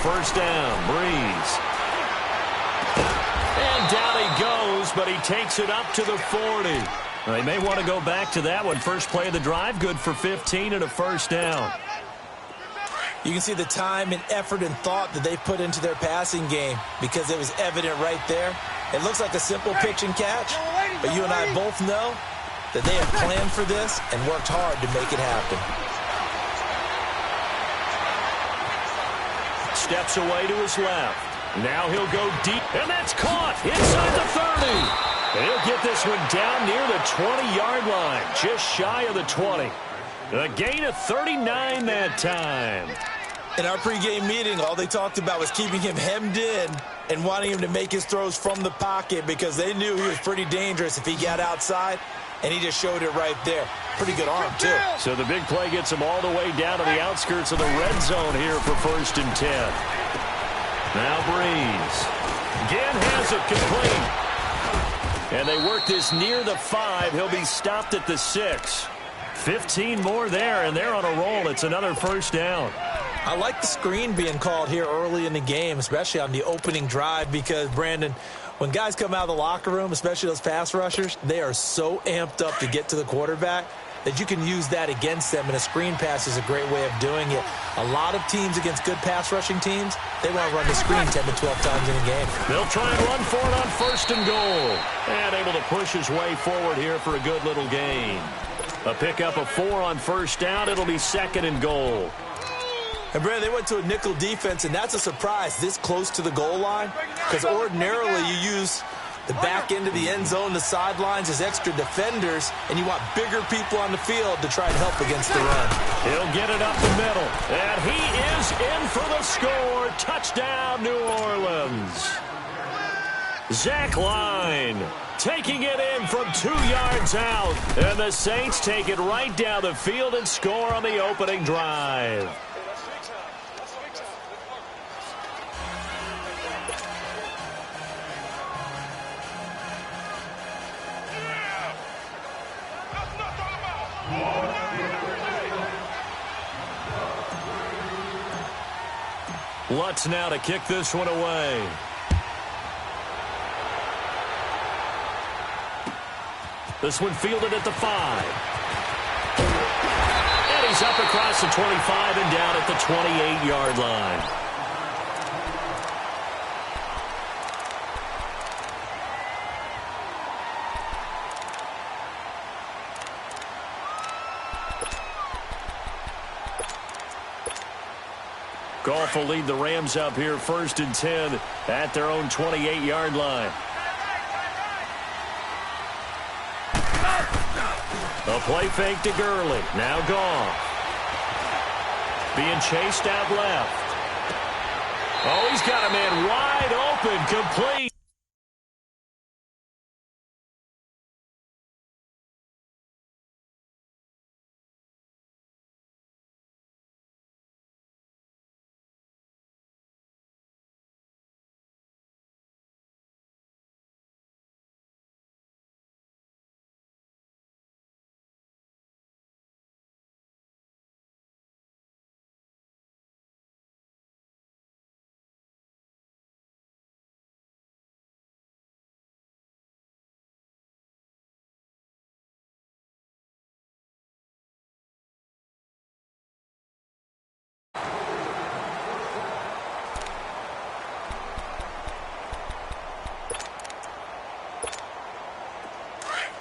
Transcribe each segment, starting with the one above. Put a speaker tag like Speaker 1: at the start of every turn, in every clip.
Speaker 1: first down. Breeze. And down he goes, but he takes it up to the 40. They may want to go back to that one. First play of the drive, good for 15 and a first down.
Speaker 2: You can see the time and effort and thought that they put into their passing game because it was evident right there. It looks like a simple pitch and catch, but you and I both know that they have planned for this and worked hard to make it happen.
Speaker 1: Steps away to his left. Now he'll go deep, and that's caught inside the 30. And he'll get this one down near the 20-yard line, just shy of the 20. A gain of 39 that time.
Speaker 2: In our pregame meeting, all they talked about was keeping him hemmed in and wanting him to make his throws from the pocket because they knew he was pretty dangerous if he got outside, and he just showed it right there. Pretty good arm, too.
Speaker 1: So the big play gets him all the way down to the outskirts of the red zone here for 1st and 10. Now Breeze. Again has it complete. And they work this near the 5. He'll be stopped at the 6. 15 more there, and they're on a roll. It's another first down.
Speaker 2: I like the screen being called here early in the game, especially on the opening drive, because, Brandon, when guys come out of the locker room, especially those pass rushers, they are so amped up to get to the quarterback that you can use that against them, and a screen pass is a great way of doing it. A lot of teams against good pass rushing teams, they want to run the screen 10 to 12 times in a game.
Speaker 1: They'll try and run for it on 1st and goal. And able to push his way forward here for a good little gain. A pickup of 4 on 1st down. It'll be 2nd and goal.
Speaker 2: And, Brandon, they went to a nickel defense, and that's a surprise this close to the goal line, because ordinarily you use the back end of the end zone, the sidelines as extra defenders, and you want bigger people on the field to try and help against the run.
Speaker 1: He'll get it up the middle, and he is in for the score. Touchdown, New Orleans. Zach Line taking it in from 2 yards out, and the Saints take it right down the field and score on the opening drive. Lutz now to kick this one away. This one fielded at the 5. And he's up across the 25 and down at the 28-yard line. Goff will lead the Rams up here 1st and 10 at their own 28-yard line. A play fake to Gurley. Now Goff. Being chased out left. Oh, he's got a man wide open, complete.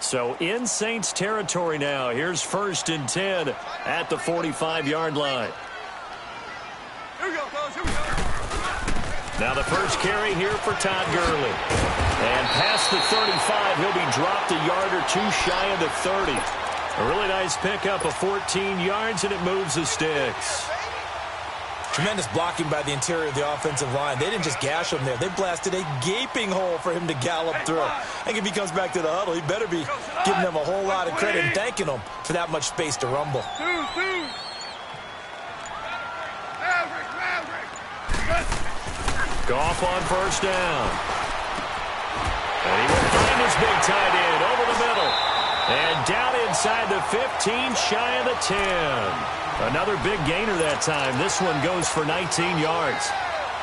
Speaker 1: So in Saints territory now. Here's 1st and 10 at the 45-yard line.
Speaker 3: Here we go, fellas. Here we go.
Speaker 1: Now the first carry here for Todd Gurley. And past the 35, he'll be dropped a yard or two shy of the 30. A really nice pickup of 14 yards, and it moves the sticks.
Speaker 2: Tremendous blocking by the interior of the offensive line. They didn't just gash him there. They blasted a gaping hole for him to gallop through. I think if he comes back to the huddle, he better be giving them a whole lot of credit and thanking them for that much space to rumble.
Speaker 1: Goff on first down. And he will find his big tight end over the middle. And down inside the 15, shy of the 10. Another big gainer that time. This one goes for 19 yards.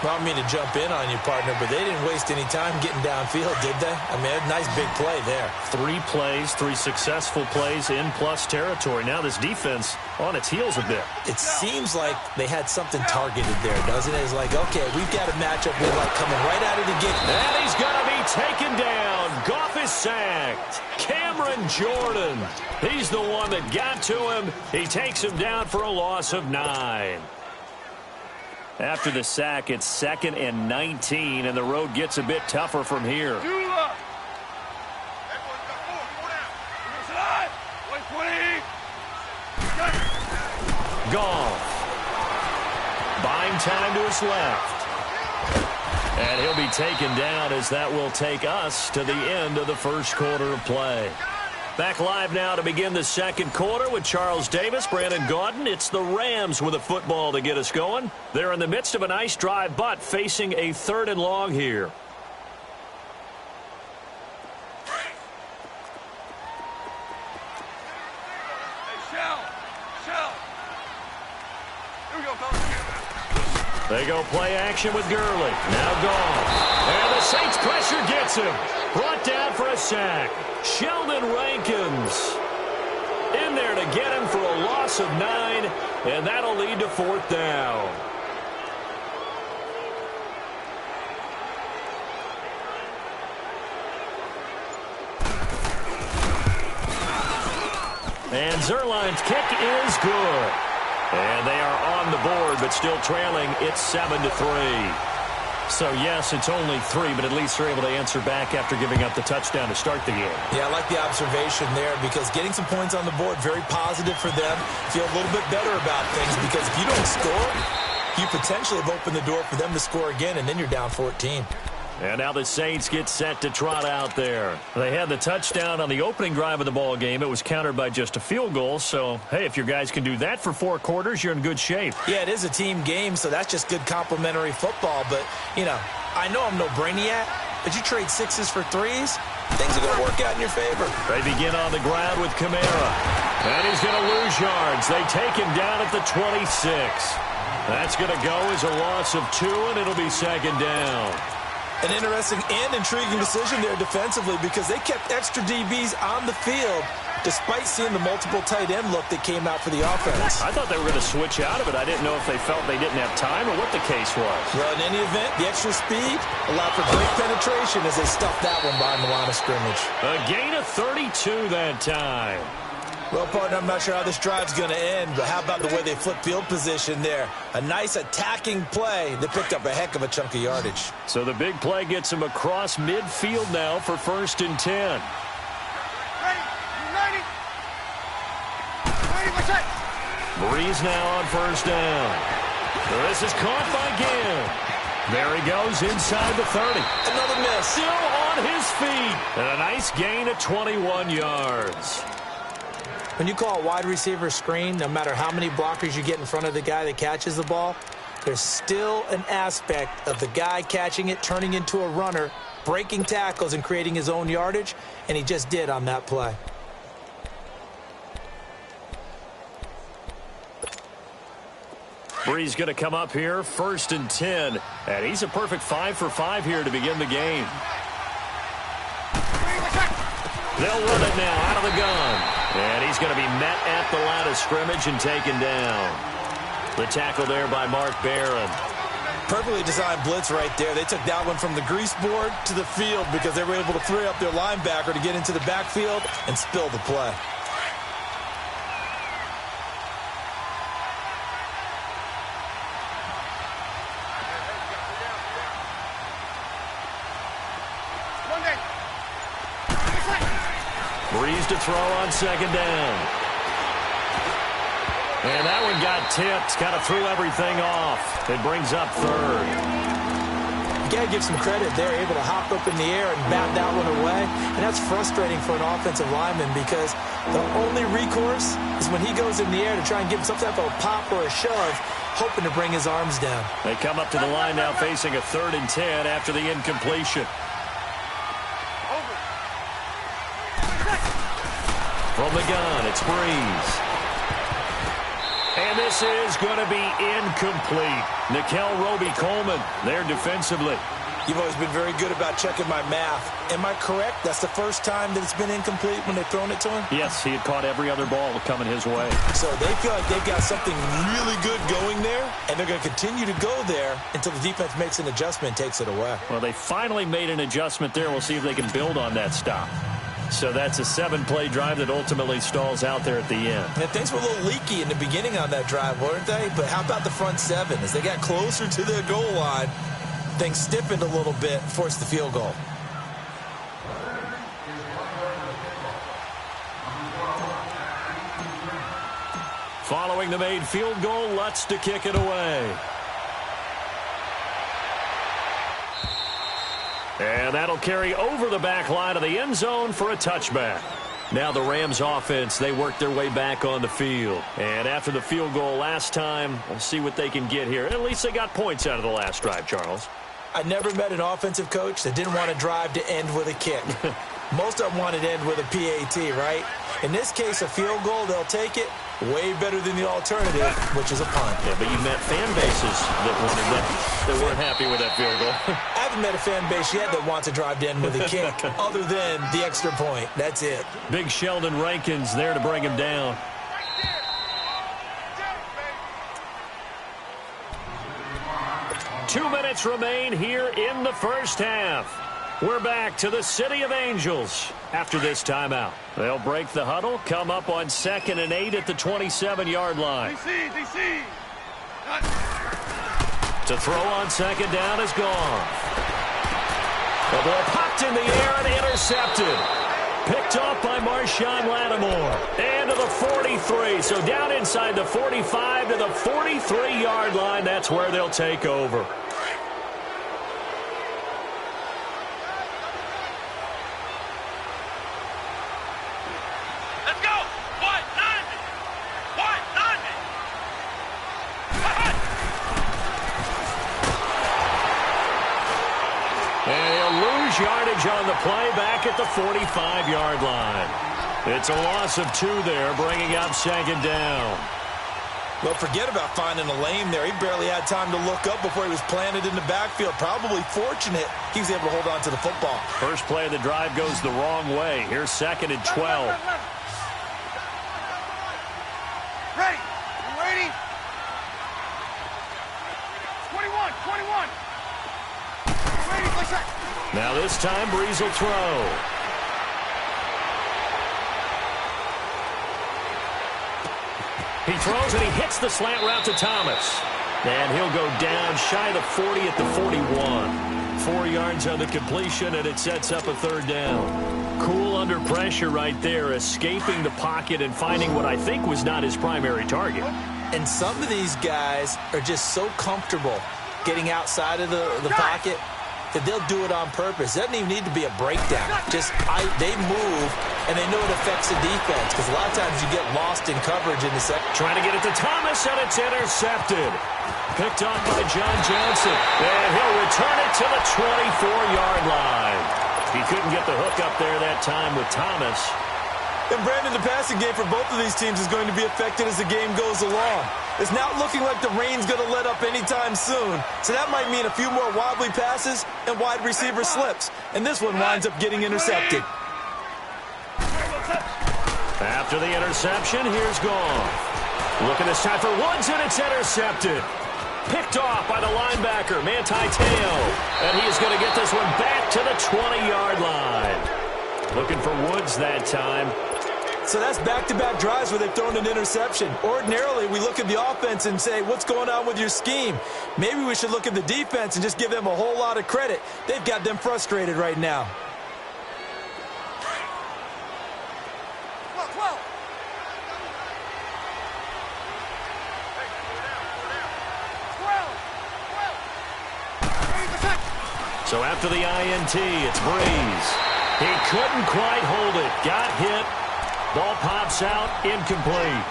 Speaker 2: Well, I don't mean to jump in on you, partner, but they didn't waste any time getting downfield, did they? I mean, a nice big play there.
Speaker 1: 3 plays, 3 successful plays in plus territory. Now this defense on its heels a bit.
Speaker 2: It seems like they had something targeted there, doesn't it? It's like, okay, we've got a matchup we like coming right out of the gate.
Speaker 1: And he's going to be taken down. Goff is sacked. Cameron Jordan. He's the one that got to him. He takes him down for a loss of 9. After the sack, it's 2nd and 19, and the road gets a bit tougher from here. Goff. Buying time to his left. And he'll be taken down as that will take us to the end of the first quarter of play. Back live now to begin the second quarter with Charles Davis, Brandon Gaudin. It's the Rams with a football to get us going. They're in the midst of a nice drive, but facing a 3rd and long here. They go play action with Gurley. Now Goff. And the Saints pressure gets him. Brought down for a sack. Sheldon Rankins in there to get him for a loss of 9, and that'll lead to 4th down. And Zerline's kick is good. And they are on the board, but still trailing. It's 7-3. So, yes, it's only 3, but at least they're able to answer back after giving up the touchdown to start the game.
Speaker 2: Yeah, I like the observation there because getting some points on the board, very positive for them. Feel a little bit better about things because if you don't score, you potentially have opened the door for them to score again, and then you're down 14.
Speaker 1: And now the Saints get set to trot out there. They had the touchdown on the opening drive of the ball game. It was countered by just a field goal. So, hey, if your guys can do that for 4 quarters, you're in good shape.
Speaker 2: Yeah, it is a team game, so that's just good complimentary football. But, you know, I know I'm no brainiac, but you trade 6s for 3s, things are going to work out in your favor.
Speaker 1: They begin on the ground with Kamara. And he's going to lose yards. They take him down at the 26. That's going to go as a loss of 2, and it'll be 2nd down.
Speaker 2: An interesting and intriguing decision there defensively because they kept extra DBs on the field despite seeing the multiple tight end look that came out for the offense.
Speaker 1: I thought they were going to switch out of it. I didn't know if they felt they didn't have time or what the case was.
Speaker 2: Well, in any event, the extra speed allowed for great penetration as they stuffed that one behind the line of scrimmage.
Speaker 1: A gain of 32 that time.
Speaker 2: Well, partner, I'm not sure how this drive's going to end, but how about the way they flip field position there? A nice attacking play that picked up a heck of a chunk of yardage.
Speaker 1: So the big play gets him across midfield now for 1st and 10. Breeze now on 1st down. This is caught by Ginn. There he goes inside the 30.
Speaker 2: Another miss.
Speaker 1: Still on his feet. And a nice gain of 21 yards.
Speaker 2: When you call a wide receiver screen, no matter how many blockers you get in front of the guy that catches the ball, there's still an aspect of the guy catching it, turning into a runner, breaking tackles and creating his own yardage, and he just did on that play.
Speaker 1: Breeze going to come up here, 1st and 10, and he's a perfect 5 for 5 here to begin the game. They'll run it now out of the gun. And he's going to be met at the line of scrimmage and taken down. The tackle there by Mark Barron.
Speaker 2: Perfectly designed blitz right there. They took that one from the grease board to the field because they were able to free up their linebacker to get into the backfield and spill the play.
Speaker 1: Breeze to throw on 2nd down. And that one got tipped. Kind of threw everything off. It brings up 3rd.
Speaker 2: You got to give some credit. They're able to hop up in the air and bat that one away. And that's frustrating for an offensive lineman because the only recourse is when he goes in the air to try and give some type of a pop or a shove, hoping to bring his arms down.
Speaker 1: They come up to the line now facing a 3rd and 10 after the incompletion. From the gun, it's Breeze. And this is going to be incomplete. Nickel Roby-Coleman there defensively.
Speaker 2: You've always been very good about checking my math. Am I correct? That's the first time that it's been incomplete when they've thrown it to him?
Speaker 1: Yes, he had caught every other ball coming his way.
Speaker 2: So they feel like they've got something really good going there, and they're going to continue to go there until the defense makes an adjustment and takes it away.
Speaker 1: Well, they finally made an adjustment there. We'll see if they can build on that stop. So that's a 7-play drive that ultimately stalls out there at the end.
Speaker 2: And things were a little leaky in the beginning on that drive, weren't they? But how about the front 7? As they got closer to their goal line, things stiffened a little bit, forced the field goal.
Speaker 1: Following the made field goal, Lutz to kick it away. And that'll carry over the back line of the end zone for a touchback. Now the Rams offense, they work their way back on the field. And after the field goal last time, we'll see what they can get here. At least they got points out of the last drive, Charles.
Speaker 2: I never met an offensive coach that didn't want to drive to end with a kick. Most of them wanted to end with a PAT, right? In this case, a field goal, they'll take it. Way better than the alternative, which is a punt.
Speaker 1: Yeah, but you've met fan bases that weren't happy with that field goal.
Speaker 2: I haven't met a fan base yet that wants to drive to end with a kick, other than the extra point. That's it.
Speaker 1: Big Sheldon Rankins there to bring him down. 2 minutes remain here in the first half. We're back to the City of Angels after this timeout. They'll break the huddle, come up on 2nd and 8 at the 27-yard line.
Speaker 3: DC.
Speaker 1: To throw on 2nd down is gone. The ball popped in the air and intercepted. Picked off by Marshawn Lattimore. And to the 43. So down inside the 45 to the 43-yard line. That's where they'll take over. Yardage on the play back at the 45-yard line. It's a loss of 2 there, bringing up 2nd down.
Speaker 2: Well, forget about finding a lane there. He barely had time to look up before he was planted in the backfield. Probably fortunate he was able to hold on to the football.
Speaker 1: First play of the drive goes the wrong way. Here's 2nd and 12.
Speaker 3: Ready? You ready? 21. Ready, play set.
Speaker 1: Now this time, Breeze will throw. He throws and he hits the slant route to Thomas. And he'll go down shy of the 40 at the 41. 4 yards on the completion, and it sets up a 3rd down. Cool under pressure right there, escaping the pocket and finding what I think was not his primary target.
Speaker 2: And some of these guys are just so comfortable getting outside of the pocket that they'll do it on purpose. It doesn't even need to be a breakdown. Just they move, and they know it affects the defense, because a lot of times you get lost in coverage in the second.
Speaker 1: Trying to get it to Thomas, and it's intercepted. Picked off by John Johnson, and he'll return it to the 24-yard line. He couldn't get the hook up there that time with Thomas.
Speaker 2: And Brandon, the passing game for both of these teams is going to be affected as the game goes along. It's not looking like the rain's going to let up anytime soon. So that might mean a few more wobbly passes and wide receiver slips. And this one winds up getting intercepted.
Speaker 1: After the interception, here's Goff. Looking this time for Woods, and it's intercepted. Picked off by the linebacker, Manti Te'o. And he is going to get this one back to the 20-yard line. Looking for Woods that time.
Speaker 2: So that's back-to-back drives where they've thrown an interception. Ordinarily, we look at the offense and say, what's going on with your scheme? Maybe we should look at the defense and just give them a whole lot of credit. They've got them frustrated right now.
Speaker 3: 12.
Speaker 1: So after the INT, it's Breeze. He couldn't quite hold it. Got hit. Ball pops out, incomplete.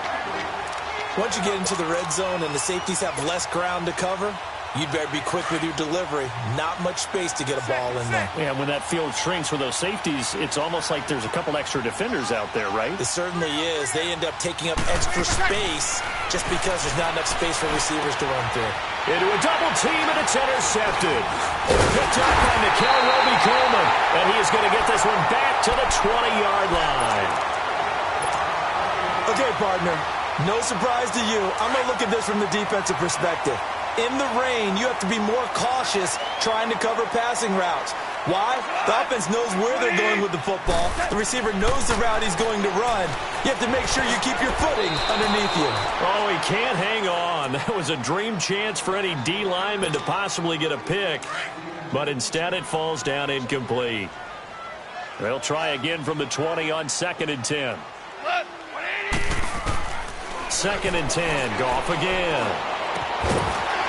Speaker 2: Once you get into the red zone and the safeties have less ground to cover, you better be quick with your delivery. Not much space to get a ball in there.
Speaker 1: Yeah, when that field shrinks with those safeties, it's almost like there's a couple extra defenders out there, right?
Speaker 2: It certainly is. They end up taking up extra space just because there's not enough space for receivers to run through.
Speaker 1: Into a double team, and it's intercepted. Picked up by Nikel Roby-Coleman, and he is going to get this one back to the 20-yard line.
Speaker 2: Okay, partner, no surprise to you. I'm going to look at this from the defensive perspective. In the rain, you have to be more cautious trying to cover passing routes. Why? The offense knows where they're going with the football. The receiver knows the route he's going to run. You have to make sure you keep your footing underneath you.
Speaker 1: Oh, he can't hang on. That was a dream chance for any D lineman to possibly get a pick. But instead it falls down incomplete. They'll try again from the 20 on 2nd and 10. 2nd and 10. Goff again.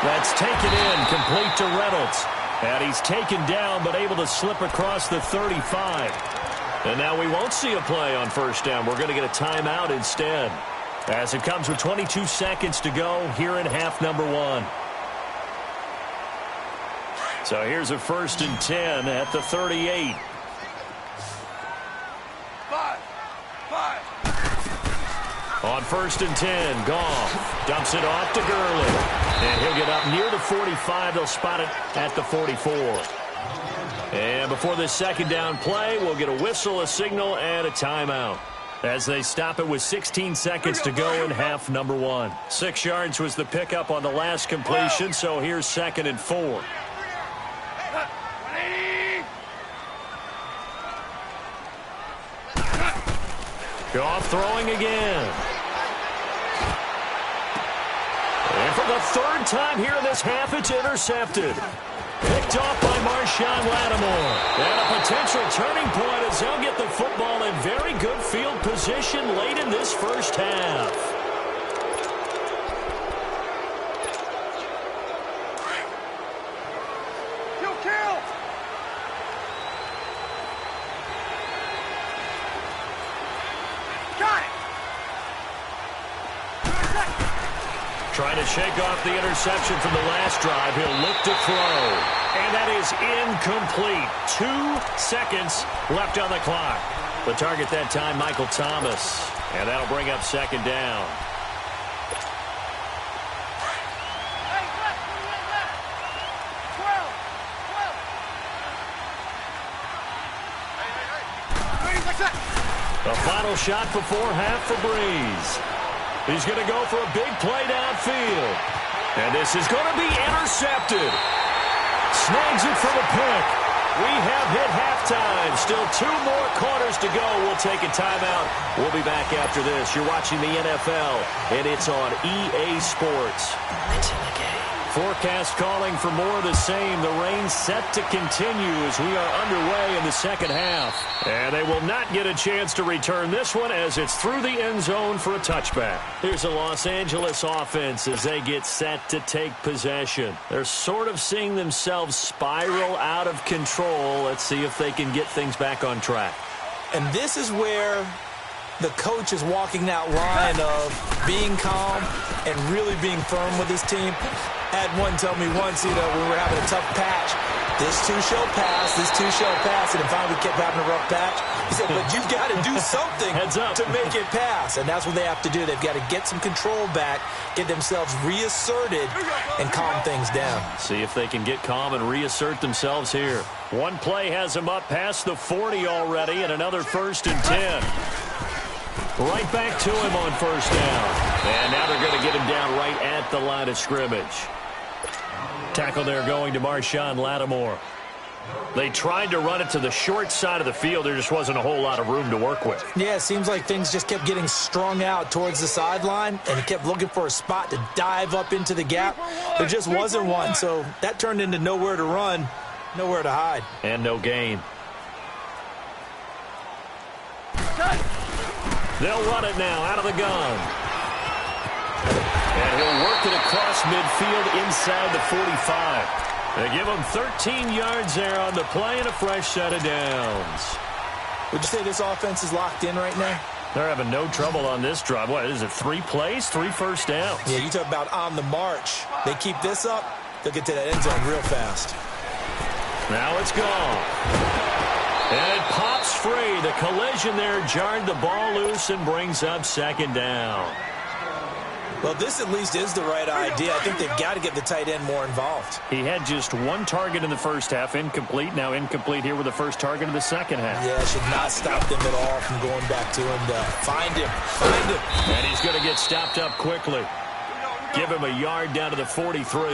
Speaker 1: That's taken in, complete to Reynolds. And he's taken down, but able to slip across the 35. And now we won't see a play on 1st down. We're going to get a timeout instead. As it comes with 22 seconds to go here in half number 1. So here's a 1st and 10 at the 38.
Speaker 3: 5.
Speaker 1: On 1st and 10, Goff dumps it off to Gurley. And he'll get up near the 45. They'll spot it at the 44. And before this 2nd down play, we'll get a whistle, a signal, and a timeout. As they stop it with 16 seconds to go in half number 1. 6 yards was the pickup on the last completion, so here's 2nd and 4. Goff throwing again. And for the 3rd time here in this half, it's intercepted. Picked off by Marshawn Lattimore. And a potential turning point as they'll get the football in very good field position late in this 1st half.
Speaker 3: Kill! Got it!
Speaker 1: Trying to shake off the interception from the last drive. He'll look to throw. And that is incomplete. 2 seconds left on the clock. The target that time, Michael Thomas. And that'll bring up 2nd down. The final shot before half for Breeze. He's going to go for a big play downfield. And this is going to be intercepted. Snags it for the pick. We have hit halftime. Still 2 more quarters to go. We'll take a timeout. We'll be back after this. You're watching the NFL, and it's on EA Sports. It's in the game. Forecast calling for more of the same. The rain set to continue as we are underway in the 2nd half. And they will not get a chance to return this one as it's through the end zone for a touchback. Here's the Los Angeles offense as they get set to take possession. They're sort of seeing themselves spiral out of control. Let's see if they can get things back on track.
Speaker 2: And this is where the coach is walking that line of being calm and really being firm with his team. Had one tell me once, when we were having a tough patch, this too shall pass, this too shall pass, and finally we kept having a rough patch. He said, but you've got to do something to make it pass, and that's what they have to do. They've got to get some control back, get themselves reasserted, and calm things down.
Speaker 1: See if they can get calm and reassert themselves here. One play has them up past the 40 already, and another 1st and 10. Right back to him on 1st down. And now they're going to get him down right at the line of scrimmage. Tackle there going to Marshawn Lattimore. They tried to run it to the short side of the field. There just wasn't a whole lot of room to work with.
Speaker 2: Yeah, it seems like things just kept getting strung out towards the sideline, and he kept looking for a spot to dive up into the gap. There just wasn't one, so that turned into nowhere to run, nowhere to hide.
Speaker 1: And no gain. They'll run it now out of the gun. And he'll work it across midfield inside the 45. They give him 13 yards there on the play and a fresh set of downs.
Speaker 2: Would you say this offense is locked in right now?
Speaker 1: They're having no trouble on this drive. What is it, 3 plays, 3 first downs?
Speaker 2: Yeah, you talk about on the march. They keep this up, He'll get to that end zone real fast.
Speaker 1: Now it's gone. And it pops free. The collision there jarred the ball loose and brings up second down.
Speaker 2: Well, this at least is the right idea. I think they've got to get the tight end more involved.
Speaker 1: He had just one target in the first half, incomplete. Now incomplete here with the first target in the second half.
Speaker 2: Yeah, should not stop them at all from going back to him to find him. Find him.
Speaker 1: And he's going to get stopped up quickly. Give him a yard down to the 43.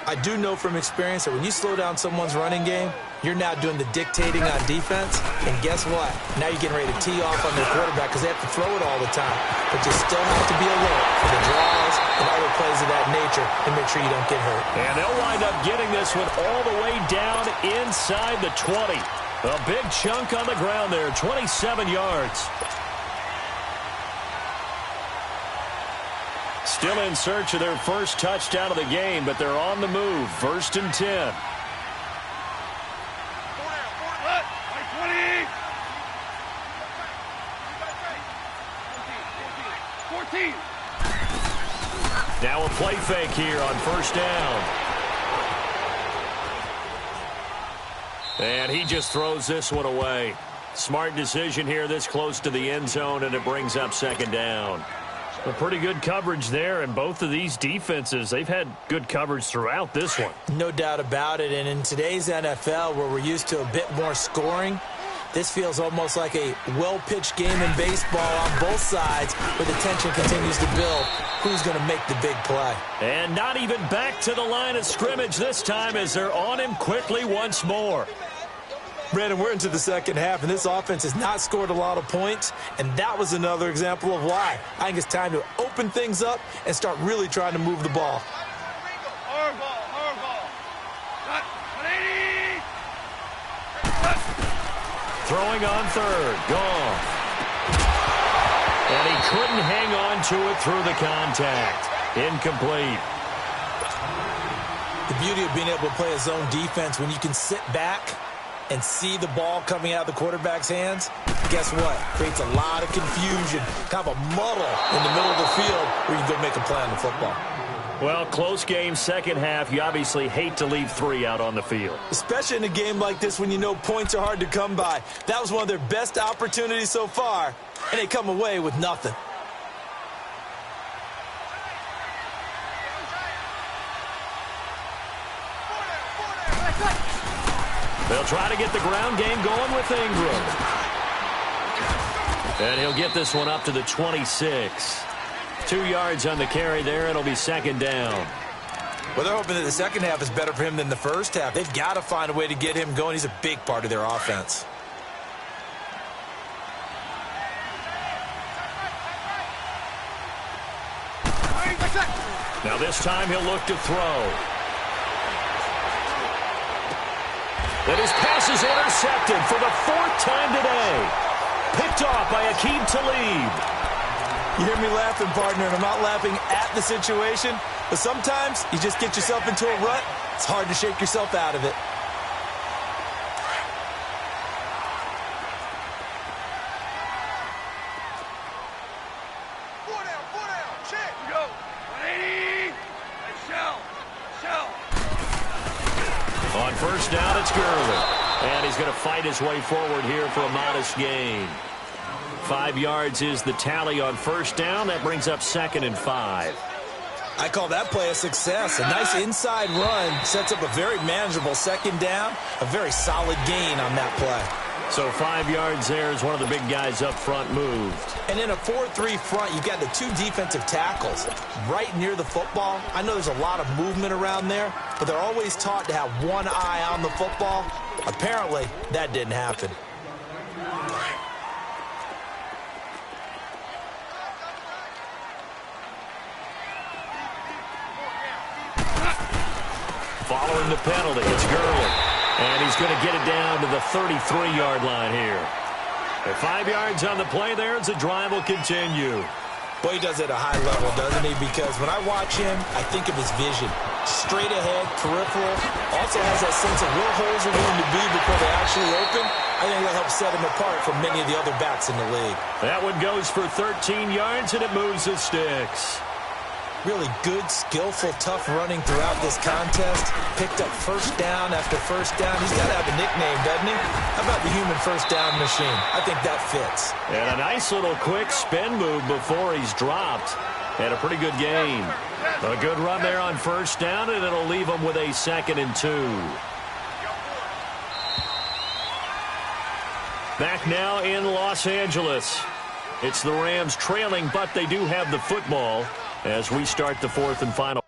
Speaker 2: I do know from experience that when you slow down someone's running game, you're now doing the dictating on defense. And guess what? Now you're getting ready to tee off on their quarterback because they have to throw it all the time. But you still have to be alert for the draws and other plays of that nature and make sure you don't get hurt.
Speaker 1: And they'll wind up getting this one all the way down inside the 20. A big chunk on the ground there, 27 yards. Still in search of their first touchdown of the game, but they're on the move. 1st and 10.
Speaker 3: 14.
Speaker 1: Now a play fake here on 1st down. And he just throws this one away. Smart decision here this close to the end zone, and it brings up 2nd down. Well, pretty good coverage there, and both of these defenses, they've had good coverage throughout this one.
Speaker 2: No doubt about it, and in today's NFL, where we're used to a bit more scoring, this feels almost like a well-pitched game in baseball on both sides, where the tension continues to build. Who's going to make the big play?
Speaker 1: And not even back to the line of scrimmage this time as they're on him quickly once more.
Speaker 2: Brandon, we're into the second half, and this offense has not scored a lot of points, and that was another example of why. I think it's time to open things up and start really trying to move the ball.
Speaker 3: Hard ball. Cut. 180.
Speaker 1: Throwing on 3rd. Gone. And he couldn't hang on to it through the contact. Incomplete.
Speaker 2: The beauty of being able to play a zone defense when you can sit back and see the ball coming out of the quarterback's hands, guess what? Creates a lot of confusion, kind of a muddle in the middle of the field where you can go make a play on the football.
Speaker 1: Well, close game, second half. You obviously hate to leave 3 out on the field.
Speaker 2: Especially in a game like this when you know points are hard to come by. That was one of their best opportunities so far, and they come away with nothing.
Speaker 1: They'll try to get the ground game going with Ingram. And he'll get this one up to the 26. 2 yards on the carry there. It'll be 2nd down.
Speaker 2: Well, they're hoping that the second half is better for him than the first half. They've got to find a way to get him going. He's a big part of their offense.
Speaker 1: Now this time he'll look to throw. And his pass is intercepted for the 4th time today. Picked off by Aqib Talib.
Speaker 2: You hear me laughing, partner, and I'm not laughing at the situation, but sometimes you just get yourself into a rut. It's hard to shake yourself out of it.
Speaker 3: Four down. Check. Go. 180. Shell.
Speaker 1: On 1st down, it's Gurley. And he's going to fight his way forward here for a modest gain. 5 yards is the tally on 1st down. That brings up 2nd and 5.
Speaker 2: I call that play a success. A nice inside run sets up a very manageable 2nd down. A very solid gain on that play.
Speaker 1: So 5 yards there as one of the big guys up front moved.
Speaker 2: And in a 4-3 front, you've got the 2 defensive tackles right near the football. I know there's a lot of movement around there, but they're always taught to have one eye on the football. Apparently, that didn't happen.
Speaker 1: Following the penalty, it's Gurley. And he's going to get it down to the 33-yard line here. At 5 yards on the play there as the drive will continue.
Speaker 2: Boy, he does it at a high level, doesn't he? Because when I watch him, I think of his vision. Straight ahead, peripheral. Also has that sense of where holes are going to be before they actually open. I think that'll help set him apart from many of the other backs in the league.
Speaker 1: That one goes for 13 yards, and it moves the sticks.
Speaker 2: Really good, skillful, tough running throughout this contest. Picked up first down after first down. He's got to have a nickname, doesn't he? How about the human first down machine? I think that fits.
Speaker 1: And a nice little quick spin move before he's dropped. And a pretty good gain. A good run there on first down, and it'll leave him with a 2nd and 2. Back now in Los Angeles. It's the Rams trailing, but they do have the football as we start the 4th and final.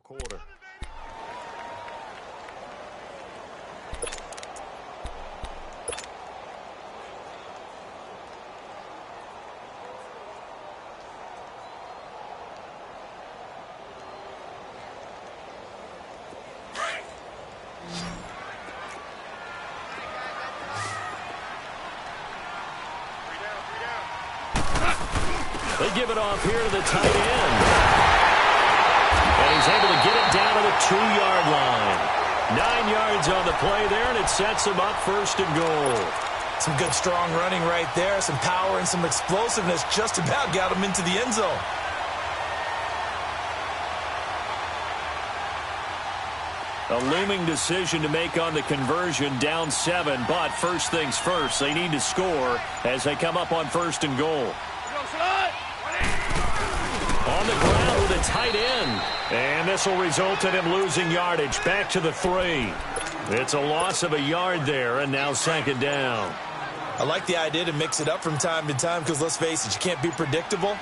Speaker 1: quarter. They give it off here to the tight end. And he's able to get it down to the 2-yard line. 9 yards on the play there, and it sets him up 1st and goal.
Speaker 2: Some good, strong running right there. Some power and some explosiveness just about got him into the end zone.
Speaker 1: A looming decision to make on the conversion, down 7. But first things first, they need to score as they come up on 1st and goal. On the ground with a tight end. And this will result in him losing yardage. Back to the 3. It's a loss of a yard there, and now 2nd down.
Speaker 2: I like the idea to mix it up from time to time because, let's face it, you can't be predictable.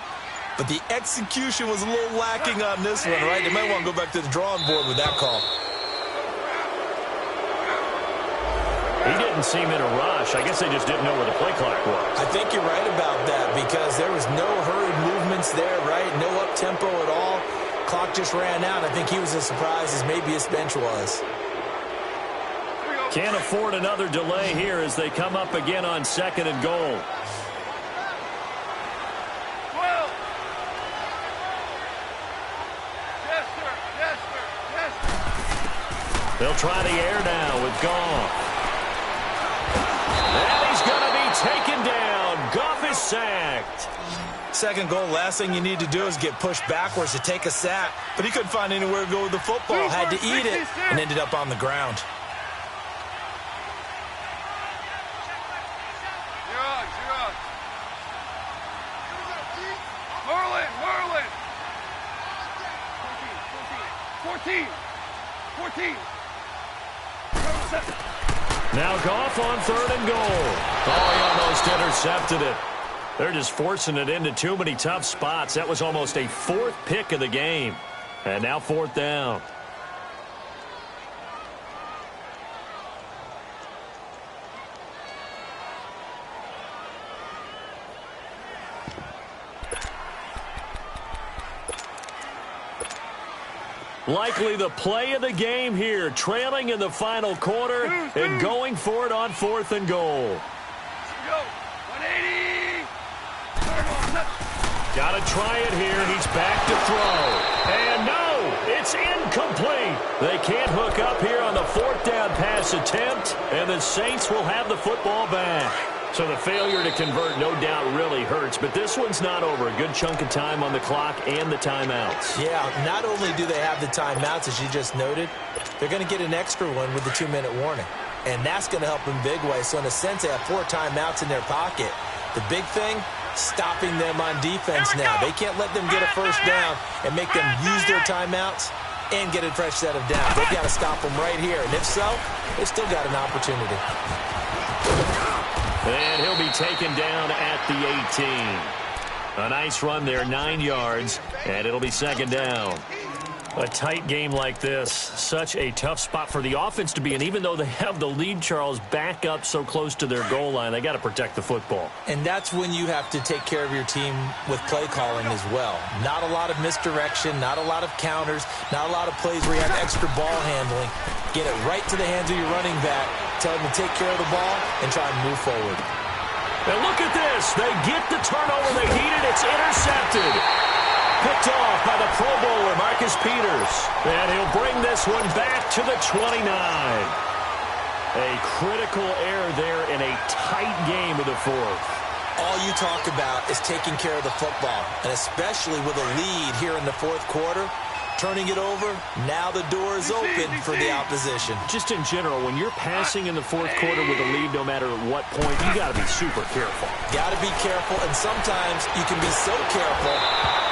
Speaker 2: But the execution was a little lacking on this one, right? They might want to go back to the drawing board with that call.
Speaker 1: He didn't seem in a rush. I guess they just didn't know where the play clock was.
Speaker 2: I think you're right about that because there was no hurried movements there, right? No up-tempo at all. Clock just ran out. I think he was as surprised as maybe his bench was.
Speaker 1: Can't afford another delay here as they come up again on 2nd and goal.
Speaker 3: 12. Yes, sir. Yes, sir. Yes, sir.
Speaker 1: They'll try the air now with Goff. And he's going to be taken down. Goff is sacked.
Speaker 2: 2nd goal, last thing you need to do is get pushed backwards to take a sack. But he couldn't find anywhere to go with the football. Had to eat it and ended up on the ground.
Speaker 3: Merlin. 14.
Speaker 1: Now Goff on 3rd and goal. Oh, he almost intercepted it. They're just forcing it into too many tough spots. That was almost a 4th pick of the game. And now 4th down. Likely the play of the game here, trailing in the final quarter and going for it on 4th and goal.
Speaker 3: Go. 180.
Speaker 1: Got to try it here. He's back to throw. And no, it's incomplete. They can't hook up here on the 4th down pass attempt, and the Saints will have the football back. So the failure to convert no doubt really hurts, but this one's not over. A good chunk of time on the clock and the timeouts.
Speaker 2: Yeah, not only do they have the timeouts, as you just noted, they're going to get an extra one with the 2-minute warning. And that's going to help in big way. So in a sense, they have 4 timeouts in their pocket. The big thing, stopping them on defense now. They can't let them get a 1st down and make them use their timeouts and get a fresh set of downs. They've got to stop them right here. And if so, they've still got an opportunity.
Speaker 1: And he'll be taken down at the 18. A nice run there, 9 yards, and it'll be 2nd down. A tight game like this, such a tough spot for the offense to be in. Even though they have the lead, Charles, back up so close to their goal line, they got to protect the football.
Speaker 2: And that's when you have to take care of your team with play calling as well. Not a lot of misdirection, not a lot of counters, not a lot of plays where you have extra ball handling. Get it right to the hands of your running back, tell him to take care of the ball, and try and move forward.
Speaker 1: And look at this. They get the turnover they needed. It's intercepted. Picked off by the Pro Bowler, Marcus Peters. And he'll bring this one back to the 29. A critical error there in a tight game of the 4th.
Speaker 2: All you talk about is taking care of the football, and especially with a lead here in the 4th quarter. Turning it over, now the door is open for the opposition.
Speaker 1: Just in general, when you're passing in the 4th quarter with a lead, no matter at what point, you got to be super careful.
Speaker 2: Got to be careful, and sometimes you can be so careful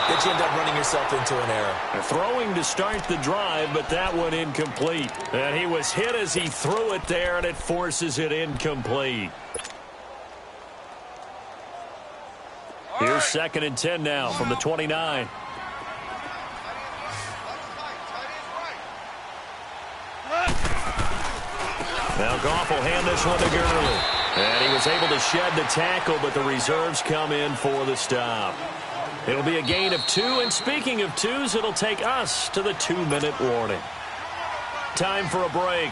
Speaker 2: that you end up running yourself into an error.
Speaker 1: Throwing to start the drive, but that one incomplete. And he was hit as he threw it there, and it forces it incomplete. Here's 2nd and 10 now from the 29. Now Goff will hand this one to Gurley. And he was able to shed the tackle, but the reserves come in for the stop. It'll be a gain of 2, and speaking of 2s, it'll take us to the 2-minute warning. Time for a break.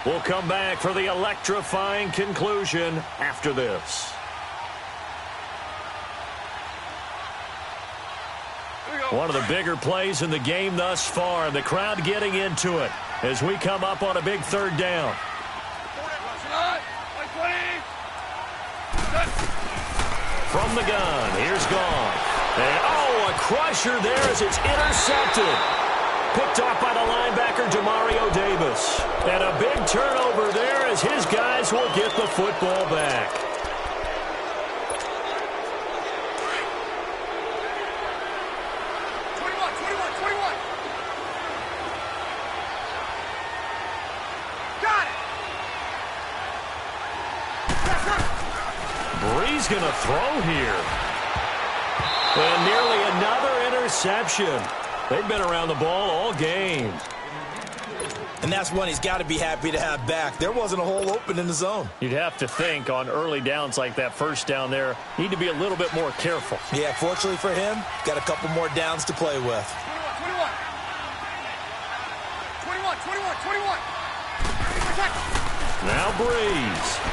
Speaker 1: We'll come back for the electrifying conclusion after this. One of the bigger plays in the game thus far, and the crowd getting into it as we come up on a big 3rd down. From the gun, here's Goff. And, oh, a crusher there as it's intercepted. Picked off by the linebacker, Demario Davis. And a big turnover there as his guys will get the football back. Brees going to throw here. And nearly another interception. They've been around the ball all game.
Speaker 2: And that's one he's got to be happy to have back. There wasn't a hole open in the zone.
Speaker 1: You'd have to think on early downs like that first down there, need to be a little bit more careful.
Speaker 2: Yeah, fortunately for him, got a couple more downs to play with.
Speaker 3: 21.
Speaker 1: Now Brees.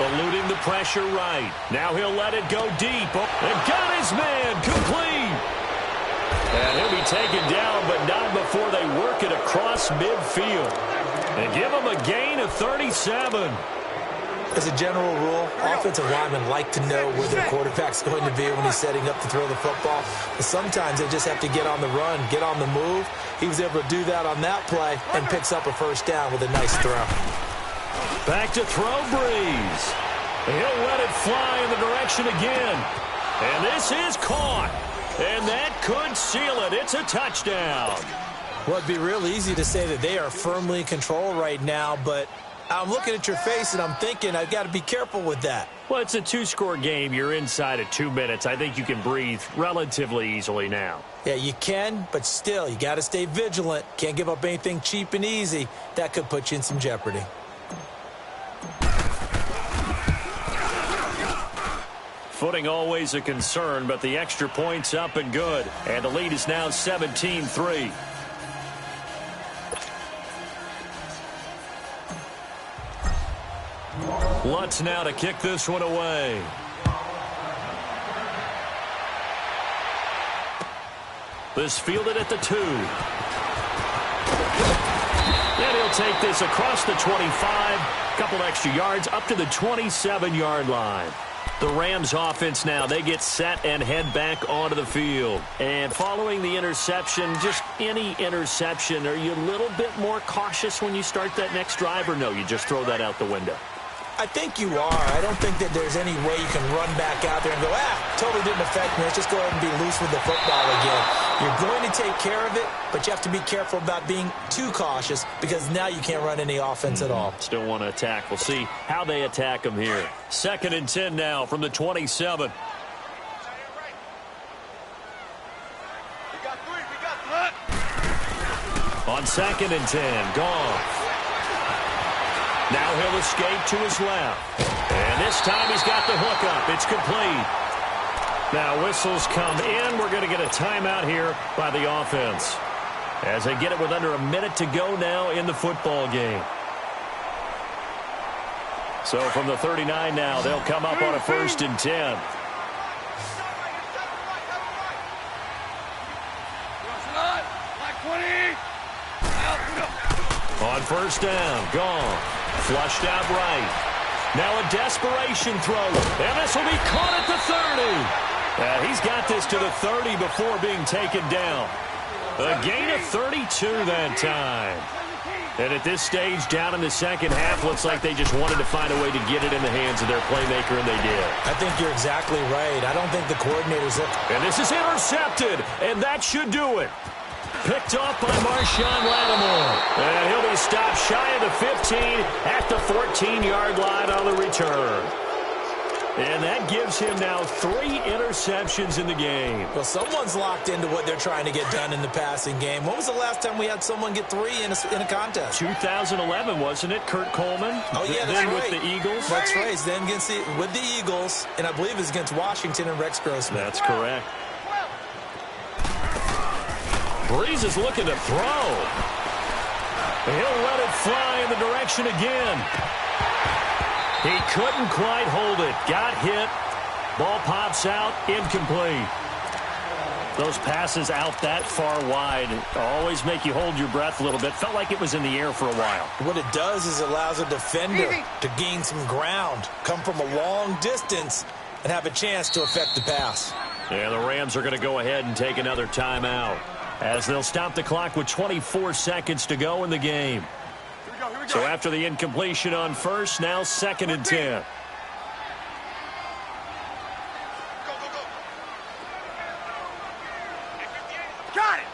Speaker 1: Eluding the pressure right. Now he'll let it go deep. And got his man complete. And he'll be taken down, but not before they work it across midfield. And give him a gain of 37.
Speaker 2: As a general rule, offensive linemen like to know where their quarterback's going to be when he's setting up to throw the football. But sometimes they just have to get on the run, get on the move. He was able to do that on that play and picks up a 1st down with a nice throw.
Speaker 1: Back to throw Brees. He'll let it fly in the direction again. And this is caught. And that could seal it. It's a touchdown.
Speaker 2: Well, it'd be real easy to say that they are firmly in control right now, but I'm looking at your face and I'm thinking I've got to be careful with that.
Speaker 1: Well, it's a 2-score game. You're inside of 2 minutes. I think you can breathe relatively easily now.
Speaker 2: Yeah, you can, but still, you got to stay vigilant. Can't give up anything cheap and easy. That could put you in some jeopardy.
Speaker 1: Footing always a concern, but the extra point's up and good. And the lead is now 17-3. Lutz now to kick this one away. This fielded at the 2. And he'll take this across the 25. Couple extra yards up to the 27-yard line. The Rams offense now, they get set and head back onto the field. And following the interception, just any interception, are you a little bit more cautious when you start that next drive, or no, you just throw that out the window?
Speaker 2: I think you are. I don't think that there's any way you can run back out there and go, totally didn't affect me. Let's just go ahead and be loose with the football again. You're going to take care of it, but you have to be careful about being too cautious because now you can't run any offense at all.
Speaker 1: Still want to attack. We'll see how they attack them here. 2nd and 10 now from the 27. On 2nd and 10, Goff. Now he'll escape to his left. And this time he's got the hook up. It's complete. Now whistles come in. We're going to get a timeout here by the offense as they get it with under a minute to go now in the football game. So from the 39 now, they'll come up on a 1st and 10. On 1st down, Goff. Flushed out right. Now a desperation throw. And this will be caught at the 30. He's got this to the 30 before being taken down. A gain of 32 that time. And at this stage, down in the second half, looks like they just wanted to find a way to get it in the hands of their playmaker, and they did.
Speaker 2: I think you're exactly right. I don't think the coordinators look.
Speaker 1: And this is intercepted, and that should do it. Picked off by Marshawn Lattimore. And he'll be stopped shy of the 15 at the 14-yard line on the return. And that gives him now 3 interceptions in the game.
Speaker 2: Well, someone's locked into what they're trying to get done in the passing game. When was the last time we had someone get 3 in a contest?
Speaker 1: 2011, wasn't it? Kurt Coleman?
Speaker 2: Oh, yeah, that's
Speaker 1: then
Speaker 2: right.
Speaker 1: with the Eagles?
Speaker 2: That's right. Then with the Eagles, and I believe it's against Washington and Rex Grossman.
Speaker 1: That's correct. Breeze is looking to throw. He'll let it fly in the direction again. He couldn't quite hold it. Got hit. Ball pops out. Incomplete. Those passes out that far wide always make you hold your breath a little bit. Felt like it was in the air for a while.
Speaker 2: What it does is it allows a defender to gain some ground, come from a long distance, and have a chance to affect the pass.
Speaker 1: Yeah, the Rams are going to go ahead and take another timeout as they'll stop the clock with 24 seconds to go in the game.
Speaker 3: Here we go.
Speaker 1: So after the incompletion on first, now 2nd and 10.
Speaker 3: Go. Got it.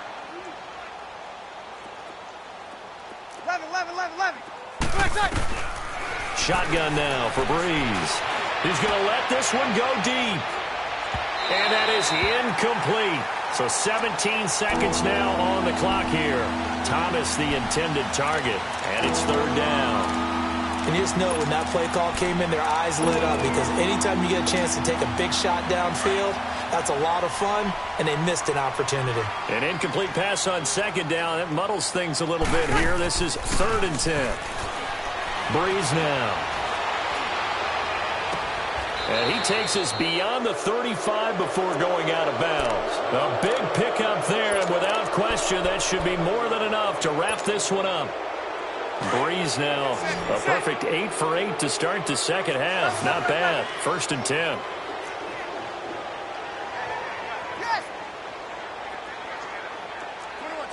Speaker 3: 11.
Speaker 1: Shotgun now for Breeze. He's going to let this one go deep. And that is incomplete. So 17 seconds now on the clock here. Thomas the intended target. And it's 3rd down.
Speaker 2: And you just know when that play call came in, their eyes lit up because anytime you get a chance to take a big shot downfield, that's a lot of fun, and they missed an opportunity.
Speaker 1: An incomplete pass on 2nd down. It muddles things a little bit here. This is 3rd and 10. Breeze now. And he takes us beyond the 35 before going out of bounds. A big pickup there, and without question, that should be more than enough to wrap this one up. Breeze now, a perfect 8 for 8 to start the second half. Not bad. 1st and 10.
Speaker 3: Yes.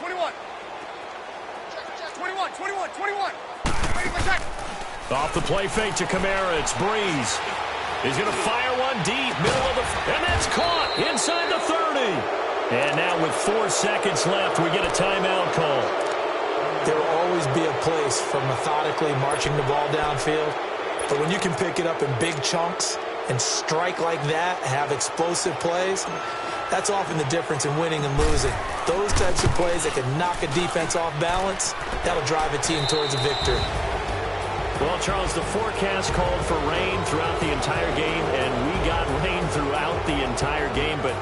Speaker 3: 21. Ready for check.
Speaker 1: Off the play fake to Kamara, it's Breeze. He's going to fire one deep, middle of the, and that's caught inside the 30. And now with 4 seconds left, we get a timeout call.
Speaker 2: There will always be a place for methodically marching the ball downfield. But when you can pick it up in big chunks and strike like that, have explosive plays, that's often the difference in winning and losing. Those types of plays that can knock a defense off balance, that'll drive a team towards a victory.
Speaker 1: Well, Charles, the forecast called for rain throughout the entire game, and we got rain throughout the entire game. But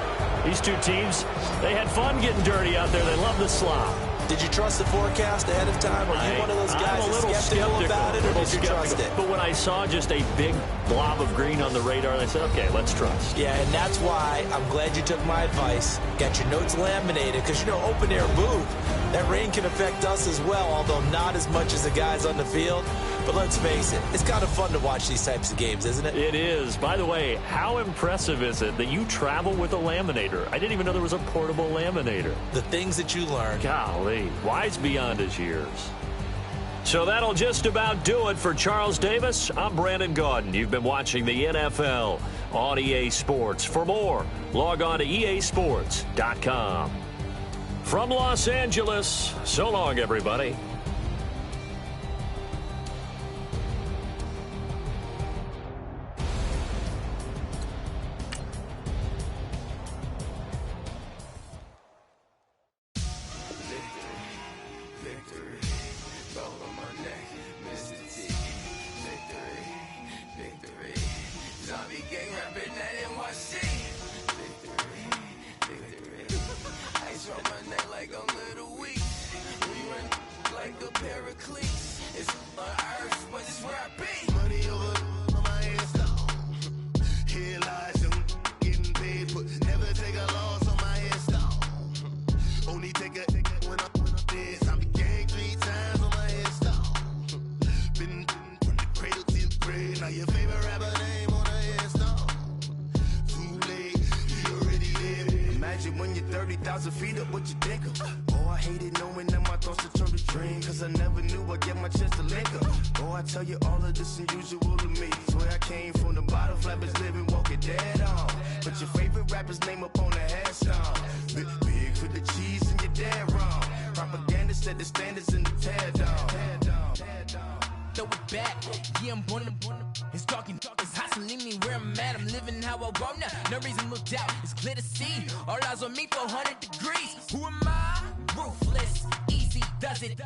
Speaker 1: these two teams, they had fun getting dirty out there. They love the slop.
Speaker 2: Did you trust the forecast ahead of time? Are you one of those guys that's skeptical about it, or did you trust it?
Speaker 1: But when I saw just a big blob of green on the radar, I said, okay, let's trust.
Speaker 2: Yeah, and that's why I'm glad you took my advice. Got your notes laminated, because, you know, open-air booth, that rain can affect us as well, although not as much as the guys on the field. But let's face it, it's kind of fun to watch these types of games, isn't it?
Speaker 1: It is. By the way, how impressive is it that you travel with a laminator? I didn't even know there was a portable laminator.
Speaker 2: The things that you learn.
Speaker 1: Golly, wise beyond his years. So that'll just about do it for Charles Davis. I'm Brandon Gaudin. You've been watching the NFL on EA Sports. For more, log on to easports.com. From Los Angeles, so long, everybody.
Speaker 4: Throw it back, yeah, I'm born to. It's talking, it's hot, so leave me where I'm at. how I roll now. No reasonable doubt, it's clear to see. All eyes on me, 400 degrees. Who am I? Ruthless, easy, does it.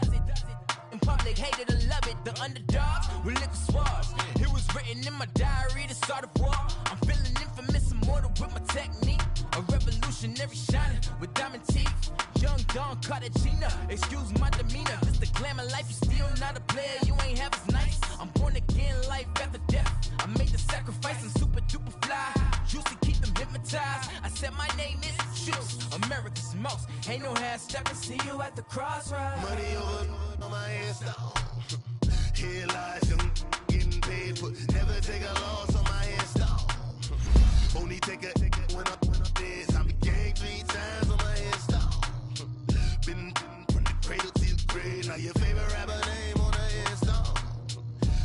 Speaker 4: In public, hated or love it. The underdogs with liquor swabs. It was written in my diary to start a war. I'm feeling infamous, immortal with my technique. A revolutionary shining with diamond teeth. Young Don Cartagena, excuse my demeanor. This the glamour life, you still not a player, you ain't half as nice. I'm born again, life after death. I made the sacrifice, I'm super duper fly. Juicy, keep them hypnotized. I said my name is Juice, America's most. Ain't no half stepping, see you at the crossroads.
Speaker 5: Money over on my headstone. Here lies young, getting paid, but never take a loss on my headstone. Only take a when I'm dead. I'm gang 3 times on my headstone. Been from the cradle to the grave. Now your favorite rapper name on the headstone.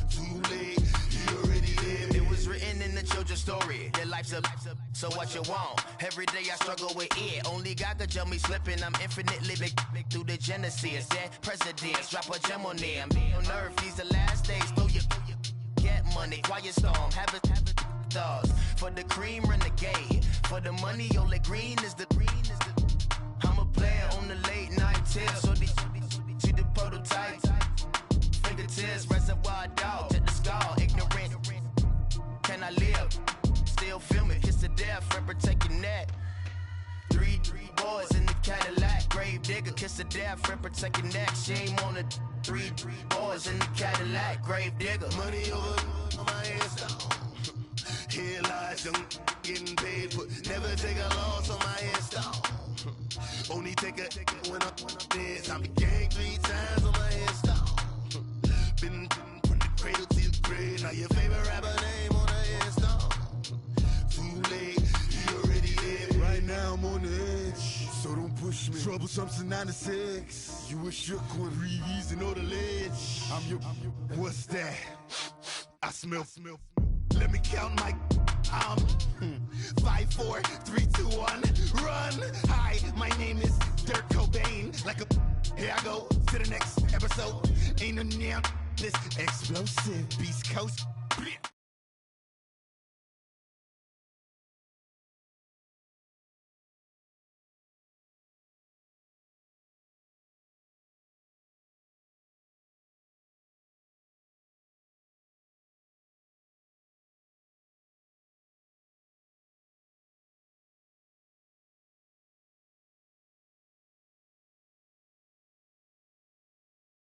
Speaker 5: Too late, you already lived.
Speaker 6: It was written in the children's story. Their life's up, so what you want? Every day I struggle with it. Only God could jump me slipping. I'm infinitely big through the genesis. Dead presidents, drop a gem on them. On earth, these the last days. Throw your get money, quiet storm. Have it dogs. For the cream, renegade. For the money, only green is the I'm a player on the late night tips. So these see the prototype. Fingertips, reservoir dog. Check the skull, ignorant. Can I live? Still film it, kiss to death, friend, protect your neck. 3 boys in the Cadillac, grave digger, kiss to death, friend, protect your neck. Shame on the 3 boys in the Cadillac, grave digger.
Speaker 5: Money over on my headstone. Here lies young, getting paid, but never take a loss on my headstone. Only take a when I'm dead. I'm gang 3 times on my headstone. Been from the cradle to the grave. Now your favorite rapper name on the headstone. Too late, you already lived. Right now I'm on the edge, so don't push me. Troublesome to 9 to 6. You a shook one, Reeves and all the ledge. I'm your, what's that? I smell. Let me count my 5, 4, 3, 2, 1, run. Hi, my name is Dirk Cobain. Like a, here I go to the next episode. Ain't no damn this explosive Beast Coast.